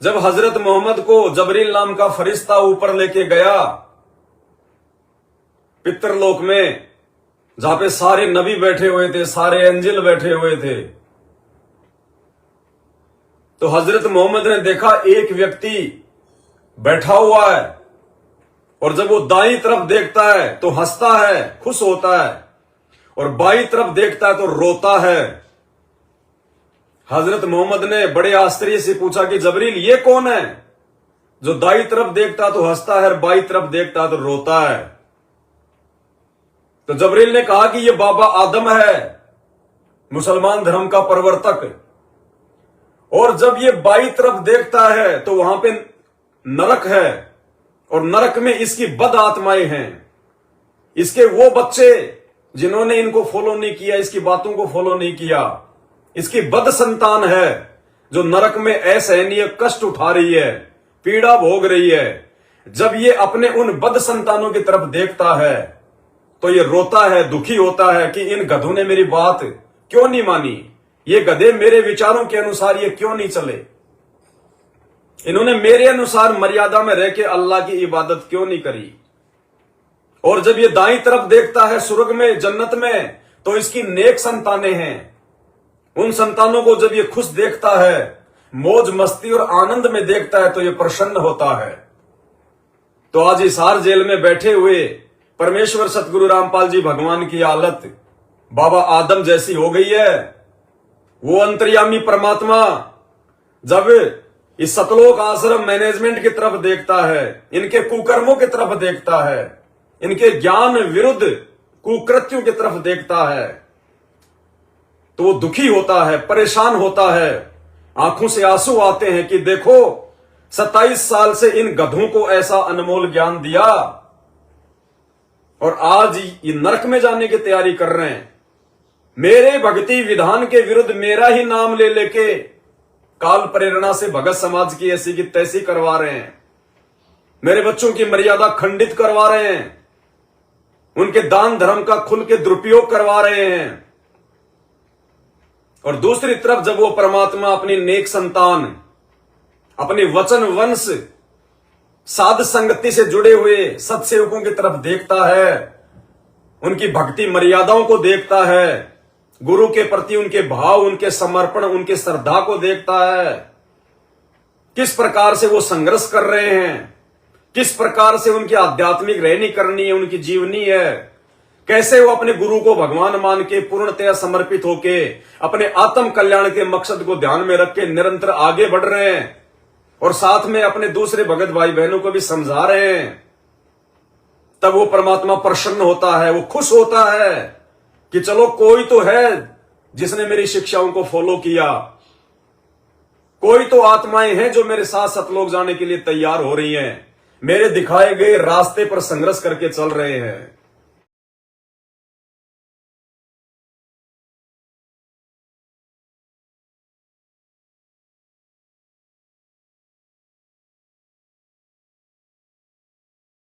जब हजरत मोहम्मद को जबरील नाम का फरिश्ता ऊपर लेके गया पितरलोक में, जहां पे सारे नबी बैठे हुए थे, सारे एंजिल बैठे हुए थे, तो हजरत मोहम्मद ने देखा एक व्यक्ति बैठा हुआ है और जब वो दाईं तरफ देखता है तो हंसता है, खुश होता है, और बाईं तरफ देखता है तो रोता है। हजरत मोहम्मद ने बड़े आश्चर्य से पूछा कि जबरील ये कौन है जो दाईं तरफ देखता तो हंसता है और बाईं तरफ देखता तो रोता है? तो जबरील ने कहा कि ये बाबा आदम है, मुसलमान धर्म का प्रवर्तक, और जब ये बाईं तरफ देखता है तो वहां पे नरक है और नरक में इसकी बद आत्माएं हैं, इसके वो बच्चे जिन्होंने इनको फॉलो नहीं किया, इसकी बातों को फॉलो नहीं किया, इसकी बद संतान है जो नरक में असहनीय कष्ट उठा रही है, पीड़ा भोग रही है। जब ये अपने उन बद संतानों की तरफ देखता है तो ये रोता है, दुखी होता है कि इन गधों ने मेरी बात क्यों नहीं मानी, ये गधे मेरे विचारों के अनुसार ये क्यों नहीं चले, इन्होंने मेरे अनुसार मर्यादा में रह के अल्लाह की इबादत क्यों नहीं करी। और जब ये दाईं तरफ देखता है स्वर्ग में, जन्नत में, तो इसकी नेक संतानें हैं। उन संतानों को जब ये खुश देखता है, मौज मस्ती और आनंद में देखता है, तो ये प्रसन्न होता है। तो आज हिसार जेल में बैठे हुए परमेश्वर सतगुरु रामपाल जी भगवान की हालत बाबा आदम जैसी हो गई है। वो अंतर्यामी परमात्मा जब इस सतलोक आश्रम मैनेजमेंट की तरफ देखता है, इनके कुकर्मों की तरफ देखता है, इनके ज्ञान विरुद्ध कुकृत्यों की तरफ देखता है, तो वो दुखी होता है, परेशान होता है, आंखों से आंसू आते हैं कि देखो 27 साल से इन गधों को ऐसा अनमोल ज्ञान दिया और आज ये नरक में जाने की तैयारी कर रहे हैं। मेरे भक्ति विधान के विरुद्ध मेरा ही नाम ले लेके काल प्रेरणा से भगत समाज की ऐसी की तैसी करवा रहे हैं, मेरे बच्चों की मर्यादा खंडित करवा रहे हैं, उनके दान धर्म का खुल के दुरुपयोग करवा रहे हैं। और दूसरी तरफ जब वो परमात्मा अपनी नेक संतान, अपने वचन वंश, साध संगति से जुड़े हुए सत्सेवकों की तरफ देखता है, उनकी भक्ति मर्यादाओं को देखता है, गुरु के प्रति उनके भाव, उनके समर्पण, उनके श्रद्धा को देखता है, किस प्रकार से वो संघर्ष कर रहे हैं, किस प्रकार से उनकी आध्यात्मिक रहनी करनी है, उनकी जीवनी है, कैसे वो अपने गुरु को भगवान मान के पूर्णतया समर्पित होके अपने आत्म कल्याण के मकसद को ध्यान में रख के निरंतर आगे बढ़ रहे हैं और साथ में अपने दूसरे भगत भाई बहनों को भी समझा रहे हैं। तब वो परमात्मा प्रसन्न होता है, वो खुश होता है कि चलो कोई तो है जिसने मेरी शिक्षाओं को फॉलो किया, कोई तो आत्माएं हैं जो मेरे साथ सतलोक जाने के लिए तैयार हो रही हैं, मेरे दिखाए गए रास्ते पर संघर्ष करके चल रहे हैं।